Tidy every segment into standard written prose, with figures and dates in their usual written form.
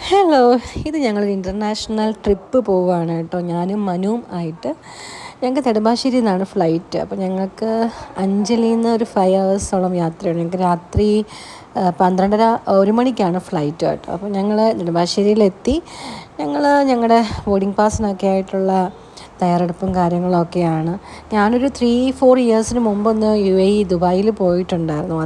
Hello, ഇത് ഞങ്ങളൊരു international trip പോവുകയാണ് കേട്ടോ. ഞാനും മനുവും ആയിട്ട്. ഞങ്ങൾക്ക് നെടുമ്പാശ്ശേരിയിൽ നിന്നാണ് ഫ്ലൈറ്റ്. അപ്പോൾ ഞങ്ങൾക്ക് അഞ്ചലിൽ നിന്ന് ഒരു 5 ഹവേഴ്സോളം യാത്രയാണ്. ഞങ്ങൾക്ക് രാത്രി 12:30 1 മണിക്കാണ് ഫ്ലൈറ്റ് കേട്ടോ. അപ്പോൾ ഞങ്ങൾ നെടുമ്പാശ്ശേരിയിലെത്തി. ഞങ്ങളുടെ ബോർഡിംഗ് പാസിനൊക്കെ ആയിട്ടുള്ള തയ്യാറെടുപ്പും കാര്യങ്ങളൊക്കെയാണ്. ഞാനൊരു 3-4 ഇയേഴ്സിന് മുമ്പൊന്ന് UAE ദുബായിൽ പോയിട്ടുണ്ടായിരുന്നു.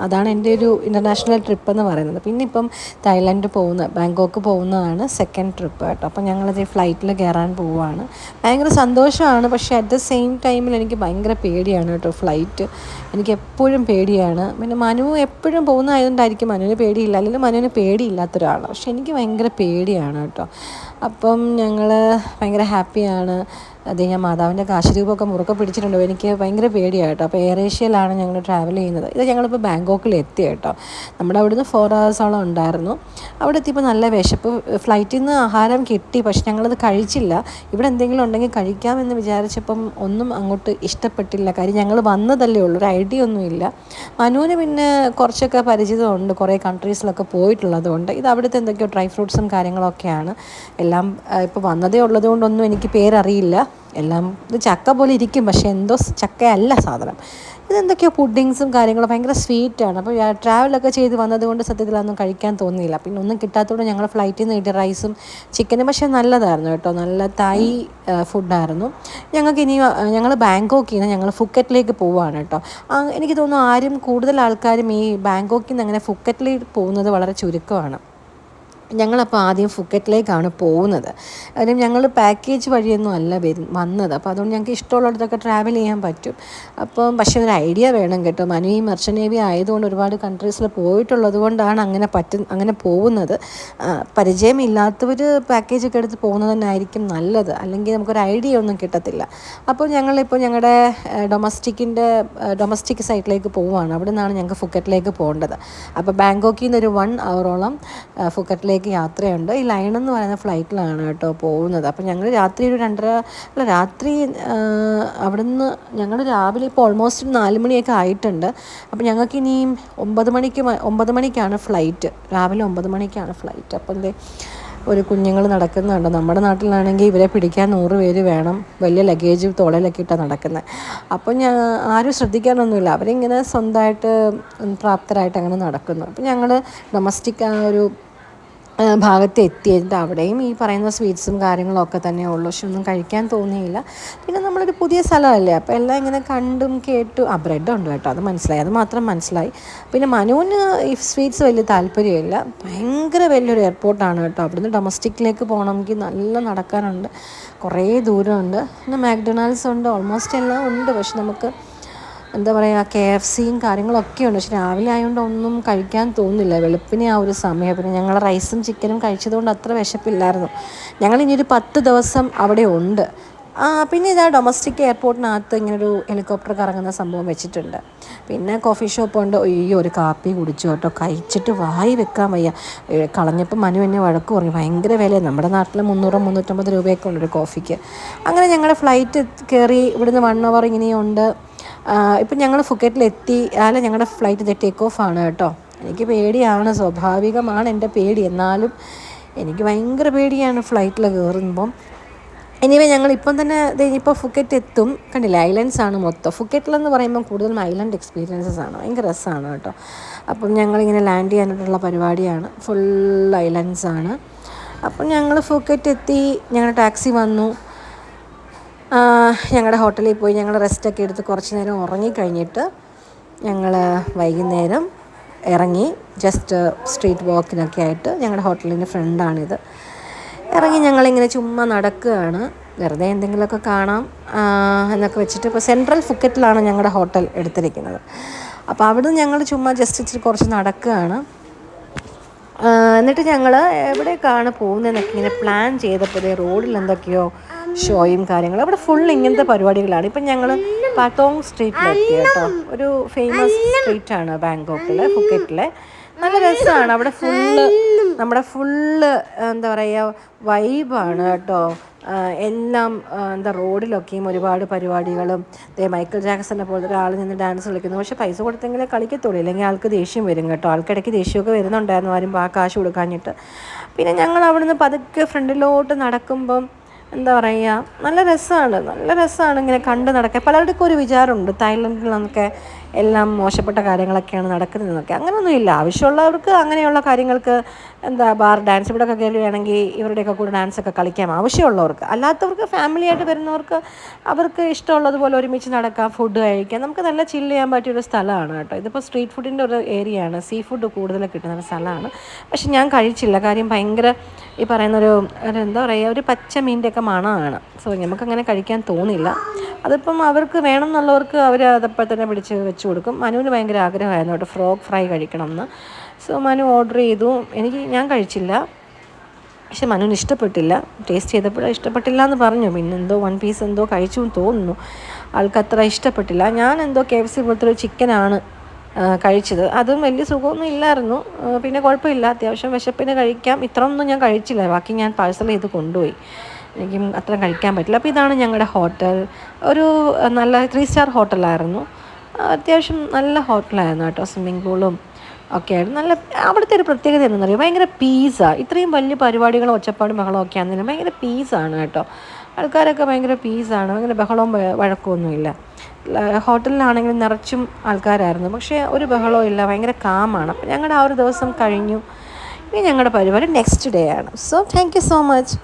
അതാണ് എൻ്റെ ഒരു ഇൻ്റർനാഷണൽ ട്രിപ്പ് എന്ന് പറയുന്നത്. പിന്നെ ഇപ്പം തായ്ലൻഡ് ബാങ്കോക്ക് പോകുന്നതാണ് സെക്കൻഡ് ട്രിപ്പ് കേട്ടോ. അപ്പം ഞങ്ങളത് ഫ്ലൈറ്റിൽ കയറാൻ പോവുകയാണ്. ഭയങ്കര സന്തോഷമാണ്, പക്ഷേ അറ്റ് ദ സെയിം ടൈമിൽ എനിക്ക് ഭയങ്കര പേടിയാണ് കേട്ടോ. ഫ്ലൈറ്റ് എനിക്ക് എപ്പോഴും പേടിയാണ്. പിന്നെ മനു എപ്പോഴും പോകുന്നതായതുകൊണ്ടായിരിക്കും മനുവിന് പേടിയില്ല, അല്ലെങ്കിൽ മനുവിന് പേടിയില്ലാത്ത ഒരാളാണ്. പക്ഷെ എനിക്ക് ഭയങ്കര പേടിയാണ് കേട്ടോ. അപ്പം ഞങ്ങൾ ഭയങ്കര ഹാപ്പിയാണ്. ഞാൻ മാതാവിൻ്റെ കാശിരൂപമൊക്കെ മുറുക്കെ പിടിച്ചിട്ടുണ്ട്. എനിക്ക് ഭയങ്കര പേടിയാണ് കേട്ടോ. അപ്പോൾ എയർ ഏഷ്യയിലാണ് ഞങ്ങൾ ട്രാവൽ ചെയ്യുന്നത്. ഇത് ഞങ്ങളിപ്പോൾ ബാങ്കോക്കിൽ എത്തി കേട്ടോ. നമ്മുടെ അവിടുന്ന് 4 ഹവേഴ്സോളം ഉണ്ടായിരുന്നു. അവിടെ എത്തിയപ്പോൾ നല്ല വിശപ്പ്. ഫ്ലൈറ്റിൽ നിന്ന് ആഹാരം കിട്ടി, പക്ഷെ ഞങ്ങളത് കഴിച്ചില്ല. ഇവിടെ എന്തെങ്കിലും ഉണ്ടെങ്കിൽ കഴിക്കാമെന്ന് വിചാരിച്ചപ്പം ഒന്നും അങ്ങോട്ട് ഇഷ്ടപ്പെട്ടില്ല. കാര്യം ഞങ്ങൾ വന്നതല്ലേ ഉള്ളൂ, ഒരു ഐഡിയ ഒന്നുമില്ല. മനുവിന് പിന്നെ കുറച്ചൊക്കെ പരിചിതമുണ്ട്, കുറേ കൺട്രീസിലൊക്കെ പോയിട്ടുള്ളത് കൊണ്ട്. ഇത് അവിടുത്തെ എന്തൊക്കെയോ ഡ്രൈ ഫ്രൂട്ട്സും കാര്യങ്ങളൊക്കെയാണ്. എല്ലാം ഇപ്പോൾ വന്നതേ ഉള്ളത് കൊണ്ടൊന്നും എനിക്ക് പേരറിയില്ല. എല്ലാം ഇത് ചക്ക പോലെ ഇരിക്കും, പക്ഷേ എന്തോ ചക്കയല്ല സാധനം. ഇതെന്തൊക്കെയോ പുഡിങ്സും കാര്യങ്ങളും ഭയങ്കര സ്വീറ്റാണ്. അപ്പോൾ ട്രാവലൊക്കെ ചെയ്ത് വന്നതുകൊണ്ട് സത്യത്തിൽ അതൊന്നും കഴിക്കാൻ തോന്നിയില്ല. പിന്നെ ഒന്നും കിട്ടാത്തതുകൊണ്ട് ഞങ്ങൾ ഫ്ലൈറ്റിൽ നിന്ന് കിട്ടിയ റൈസും ചിക്കനും പക്ഷേ നല്ലതായിരുന്നു കേട്ടോ. നല്ല തായ് ഫുഡായിരുന്നു. ഞങ്ങൾ ബാങ്കോക്കിൽ നിന്ന് ഞങ്ങൾ ഫുക്കറ്റിലേക്ക് പോവുകയാണ് കേട്ടോ. എനിക്ക് തോന്നുന്നു കൂടുതൽ ആൾക്കാരും ഈ ബാങ്കോക്കിൽ നിന്ന് അങ്ങനെ ഫുക്കറ്റിലേക്ക് പോകുന്നത് വളരെ ചുരുക്കമാണ്. ഞങ്ങളപ്പോൾ ആദ്യം ഫുക്കറ്റിലേക്കാണ് പോകുന്നത്. കാര്യം ഞങ്ങൾ പാക്കേജ് വഴിയൊന്നും അല്ല വന്നത്. അപ്പോൾ അതുകൊണ്ട് ഞങ്ങൾക്ക് ഇഷ്ടമുള്ളിടത്തൊക്കെ ട്രാവൽ ചെയ്യാൻ പറ്റും. പക്ഷേ ഒരു ഐഡിയ വേണം കേട്ടോ. മനു ഈ മെർച്ചൻ്റ് നേവി ആയതുകൊണ്ട് ഒരുപാട് കൺട്രീസിൽ പോയിട്ടുള്ളത് കൊണ്ടാണ് അങ്ങനെ പോകുന്നത്. പരിചയമില്ലാത്തവർ പാക്കേജൊക്കെ എടുത്ത് പോകുന്നത് തന്നെ ആയിരിക്കും നല്ലത്, അല്ലെങ്കിൽ നമുക്കൊരു ഐഡിയ ഒന്നും കിട്ടത്തില്ല. അപ്പോൾ ഞങ്ങളിപ്പോൾ ഞങ്ങളുടെ ഡൊമസ്റ്റിക് സൈറ്റിലേക്ക് പോവുകയാണ്. അവിടെ നിന്നാണ് ഞങ്ങൾക്ക് ഫുക്കറ്റിലേക്ക് പോകേണ്ടത്. അപ്പോൾ ബാങ്കോക്കിൽ നിന്ന് ഒരു 1 ഹവറോളം ഫുക്കറ്റിലേക്ക് യാത്രയുണ്ട്. ഈ ലയൺ എന്ന് പറയുന്ന ഫ്ലൈറ്റിലാണ് കേട്ടോ പോകുന്നത്. അപ്പോൾ ഞങ്ങൾ രാത്രി അവിടുന്ന് ഞങ്ങൾ രാവിലെ ഇപ്പോൾ ഓൾമോസ്റ്റ് 4 മണിയൊക്കെ ആയിട്ടുണ്ട്. അപ്പോൾ ഞങ്ങൾക്ക് ഇനിയും 9 മണിക്കാണ് ഫ്ലൈറ്റ്. രാവിലെ 9 മണിക്കാണ് ഫ്ലൈറ്റ്. അപ്പം ഒരു കുഞ്ഞുങ്ങൾ നടക്കുന്നുണ്ട്. നമ്മുടെ നാട്ടിലാണെങ്കിൽ ഇവരെ പിടിക്കാൻ 100 പേര് വേണം. വലിയ ലഗേജ് തോളയിലൊക്കെ ഇട്ടാണ് നടക്കുന്നത്. അപ്പോൾ ആരും ശ്രദ്ധിക്കാനൊന്നുമില്ല. അവരിങ്ങനെ സ്വന്തമായിട്ട് പ്രാപ്തരായിട്ട് അങ്ങനെ നടക്കുന്നു. അപ്പോൾ ഞങ്ങൾ ഡൊമസ്റ്റിക് ഒരു ഭാഗത്ത് എത്തിയിട്ട് അവിടെയും ഈ പറയുന്ന സ്വീറ്റ്സും കാര്യങ്ങളൊക്കെ തന്നെ ഉള്ളൂ. പക്ഷെ ഒന്നും കഴിക്കാൻ തോന്നിയില്ല. പിന്നെ നമ്മളൊരു പുതിയ സ്ഥലമല്ലേ, അപ്പോൾ എല്ലാം ഇങ്ങനെ കണ്ടും കേട്ടു. ബ്രെഡുണ്ട് കേട്ടോ, അത് മാത്രം മനസ്സിലായി. പിന്നെ മനുവിന് ഈ സ്വീറ്റ്സ് വലിയ താല്പര്യമില്ല. ഭയങ്കര വലിയൊരു എയർപോർട്ടാണ് കേട്ടോ. അവിടുന്ന് ഡൊമസ്റ്റിക്കിലേക്ക് പോകണമെങ്കിൽ നല്ല നടക്കാനുണ്ട്, കുറേ ദൂരമുണ്ട്. പിന്നെ മാക്ഡൊണാൾഡ്സ് ഉണ്ട്, ഓൾമോസ്റ്റ് എല്ലാം ഉണ്ട്. പക്ഷെ നമുക്ക് എന്താ പറയുക, KFCയും കാര്യങ്ങളൊക്കെ ഉണ്ട്. പക്ഷെ രാവിലെ ആയതുകൊണ്ട് ഒന്നും കഴിക്കാൻ തോന്നില്ല, വെളുപ്പിനെ ആ ഒരു സമയം. പിന്നെ ഞങ്ങൾ റൈസും ചിക്കനും കഴിച്ചതുകൊണ്ട് അത്ര വിശപ്പില്ലായിരുന്നു. ഞങ്ങളിനി ഒരു 10 ദിവസം അവിടെ ഉണ്ട്. പിന്നെ ഇതാ ഡൊമസ്റ്റിക് എയർപോർട്ടിനകത്ത് ഇങ്ങനൊരു ഹെലികോപ്റ്റർ കറങ്ങുന്ന സംഭവം വെച്ചിട്ടുണ്ട്. പിന്നെ കോഫി ഷോപ്പുണ്ട്. ഒരു കാപ്പി കുടിച്ചു കേട്ടോ. കഴിച്ചിട്ട് വായി വെക്കാൻ വയ്യ. കളഞ്ഞപ്പോൾ മനു എന്നെ വഴക്ക് പറഞ്ഞു, ഭയങ്കര വിലയാണ്. നമ്മുടെ നാട്ടിൽ 300-350 രൂപയൊക്കെ ഉണ്ട് ഒരു കോഫിക്ക്. അങ്ങനെ ഞങ്ങളുടെ ഫ്ലൈറ്റ് കയറി. ഇവിടുന്ന് 1 അവർ ഇങ്ങനെയുണ്ട്. ഇപ്പം ഞങ്ങൾ ഫുക്കറ്റിലെത്തി. ഞങ്ങളുടെ ഫ്ലൈറ്റ് ടേക്ക് ഓഫ് ആണ് കേട്ടോ. എനിക്ക് പേടിയാണ്, സ്വാഭാവികമാണ് എൻ്റെ പേടി. എന്നാലും എനിക്ക് ഭയങ്കര പേടിയാണ് ഫ്ലൈറ്റിൽ കയറുമ്പം. ഞങ്ങളിപ്പം തന്നെ ഇപ്പോൾ ഫുക്കറ്റ് എത്തും. കണ്ടില്ല, ഐലൻഡ്സാണ് മൊത്തം. ഫുക്കറ്റിലെന്ന് പറയുമ്പം കൂടുതലും ഐലൻഡ് എക്സ്പീരിയൻസസ് ആണ്. ഭയങ്കര രസമാണ് കേട്ടോ. അപ്പം ഞങ്ങളിങ്ങനെ ലാൻഡ് ചെയ്യാനായിട്ടുള്ള പരിപാടിയാണ്. ഫുൾ ഐലൻഡ്സാണ്. അപ്പം ഞങ്ങൾ ഫുക്കറ്റ് എത്തി. ഞങ്ങളുടെ ടാക്സി വന്നു. ഞങ്ങളുടെ ഹോട്ടലിൽ പോയി ഞങ്ങൾ റെസ്റ്റൊക്കെ എടുത്ത് കുറച്ച് നേരം ഉറങ്ങിക്കഴിഞ്ഞിട്ട് ഞങ്ങൾ വൈകുന്നേരം ഇറങ്ങി. ജസ്റ്റ് സ്ട്രീറ്റ് വാക്കിനൊക്കെ ആയിട്ട്. ഞങ്ങളുടെ ഹോട്ടലിൻ്റെ ഫ്രണ്ടാണിത്. ഇറങ്ങി ഞങ്ങളിങ്ങനെ ചുമ്മാ നടക്കുകയാണ്, വെറുതെ എന്തെങ്കിലുമൊക്കെ കാണാം എന്നൊക്കെ വെച്ചിട്ട്. ഇപ്പോൾ സെൻട്രൽ ഫുക്കറ്റിലാണ് ഞങ്ങളുടെ ഹോട്ടൽ എടുത്തിരിക്കുന്നത്. അപ്പോൾ അവിടുന്ന് ഞങ്ങൾ ചുമ്മാ ഇച്ചിരി കുറച്ച് നടക്കുകയാണ്. എന്നിട്ട് ഞങ്ങൾ എവിടേക്കാണ് പോകുന്നതെന്നൊക്കെ ഇങ്ങനെ പ്ലാൻ ചെയ്തപ്പോൾ റോഡിൽ എന്തൊക്കെയോ ഷോയും കാര്യങ്ങളും. അവിടെ ഫുൾ ഇങ്ങനത്തെ പരിപാടികളാണ്. ഇപ്പം ഞങ്ങൾ പാത്തോങ് സ്ട്രീറ്റിലെത്തി കേട്ടോ. ഒരു ഫേമസ് സ്ട്രീറ്റാണ് ബാങ്കോക്കിലെ, ഫുക്കറ്റിലെ. നല്ല രസമാണ്. അവിടെ ഫുള്ള് നമ്മുടെ ഫുള്ള് എന്താ പറയുക വൈബാണ് കേട്ടോ. എല്ലാം എന്താ റോഡിലൊക്കെയും ഒരുപാട് പരിപാടികളും മൈക്കിൾ ജാക്സനെ പോലത്തെ ഒരാൾ നിന്ന് ഡാൻസ് കളിക്കുന്നു. പക്ഷേ പൈസ കൊടുത്തെങ്കിലേ കളിക്കത്തുള്ളൂ, ഇല്ലെങ്കിൽ ആൾക്ക് ദേഷ്യം വരും കേട്ടോ. ആൾക്കിടയ്ക്ക് ദേഷ്യമൊക്കെ വരുന്നുണ്ടായിരുന്നു, ആരും കാശ് കൊടുക്കാഞ്ഞിട്ട്. പിന്നെ ഞങ്ങൾ അവിടുന്ന് പതുക്കെ ഫ്രണ്ടിലോട്ട് നടക്കുമ്പം എന്താ പറയുക, നല്ല രസമാണ് ഇങ്ങനെ കണ്ട് നടക്കാൻ. പലരുടെയൊക്കെ ഒരു വിചാരമുണ്ട് തായ്ലൻഡിൽ നിന്നൊക്കെ എല്ലാം മോശപ്പെട്ട കാര്യങ്ങളൊക്കെയാണ് നടക്കുന്നതെന്നൊക്കെ. അങ്ങനെയൊന്നുമില്ല. ആവശ്യമുള്ളവർക്ക് അങ്ങനെയുള്ള കാര്യങ്ങൾക്ക് എന്താ ബാർ ഡാൻസ് ഇവിടെയൊക്കെ കയറുകയാണെങ്കിൽ ഇവരുടെയൊക്കെ കൂടെ ഡാൻസൊക്കെ കളിക്കാം ആവശ്യമുള്ളവർക്ക്. അല്ലാത്തവർക്ക് ഫാമിലിയായിട്ട് വരുന്നവർക്ക് അവർക്ക് ഇഷ്ടമുള്ളതുപോലെ ഒരുമിച്ച് നടക്കാം, ഫുഡ് കഴിക്കാം. നമുക്ക് നല്ല ചില്ല് ചെയ്യാൻ പറ്റിയൊരു സ്ഥലമാണ് കേട്ടോ. ഇതിപ്പോൾ സ്ട്രീറ്റ് ഫുഡിൻ്റെ ഒരു ഏരിയയാണ്, സീ ഫുഡ് കൂടുതൽ കിട്ടുന്ന ഒരു സ്ഥലമാണ്. പക്ഷെ ഞാൻ കഴിച്ചില്ല, കാര്യം ഭയങ്കര ഈ പറയുന്നൊരു എന്താ പറയുക, ഒരു പച്ച മീൻ്റെയൊക്കെ മണമാണ്. സോ നമുക്കങ്ങനെ കഴിക്കാൻ തോന്നില്ല. അതിപ്പം അവർക്ക് വേണം എന്നുള്ളവർക്ക് അവർ അതപ്പോൾ തന്നെ പിടിച്ച് വെച്ച് കൊടുക്കും. മനുവിന് ഭയങ്കര ആഗ്രഹമായിരുന്നു കേട്ടോ ഫ്രോഗ് ഫ്രൈ കഴിക്കണം എന്ന്. സോ മനു ഓർഡർ ചെയ്തു. ഞാൻ കഴിച്ചില്ല, പക്ഷെ മനുവിന് ഇഷ്ടപ്പെട്ടില്ല. ടേസ്റ്റ് ചെയ്തപ്പോൾ ഇഷ്ടപ്പെട്ടില്ല എന്ന് പറഞ്ഞു. പിന്നെ എന്തോ 1 പീസ് എന്തോ കഴിച്ചു എന്ന് തോന്നുന്നു, ആൾക്കത്ര ഇഷ്ടപ്പെട്ടില്ല. ഞാൻ എന്തോ KFC പോലത്തെ ഒരു ചിക്കനാണ് കഴിച്ചത്. അതും വലിയ സുഖമൊന്നും ഇല്ലായിരുന്നു. പിന്നെ കുഴപ്പമില്ല, അത്യാവശ്യം വിശപ്പിന് കഴിക്കാം. ഇത്രയൊന്നും ഞാൻ കഴിച്ചില്ല, ബാക്കി ഞാൻ പാഴ്സൽ ചെയ്ത് കൊണ്ടുപോയി. എനിക്കും അത്ര കഴിക്കാൻ പറ്റില്ല. അപ്പോൾ ഇതാണ് ഞങ്ങളുടെ ഹോട്ടൽ. ഒരു നല്ല 3 സ്റ്റാർ ഹോട്ടലായിരുന്നു. അത്യാവശ്യം നല്ല ഹോട്ടലായിരുന്നു കേട്ടോ. സ്വിമ്മിംഗ് പൂളും ഒക്കെ ആയിരുന്നു. നല്ല അവിടുത്തെ ഒരു പ്രത്യേകത എന്താണെന്ന് അറിയാം, ഭയങ്കര പീസാണ്. ഇത്രയും വലിയ പരിപാടികളും ഒച്ചപ്പാടും ബഹളവും ഒക്കെ ആണെങ്കിലും ഭയങ്കര പീസാണ് കേട്ടോ. ആൾക്കാരൊക്കെ ഭയങ്കര പീസാണ്, ഭയങ്കര ബഹളവും വഴക്കമൊന്നുമില്ല. ഹോട്ടലിലാണെങ്കിലും നിറച്ചും ആൾക്കാരായിരുന്നു, പക്ഷേ ഒരു ബഹളവും ഇല്ല, ഭയങ്കര കാമാണ്. അപ്പോൾ ഞങ്ങളുടെ ആ ഒരു ദിവസം കഴിഞ്ഞു. ഇനി ഞങ്ങളുടെ പരിപാടി നെക്സ്റ്റ് ഡേ ആണ്. So thank you so much.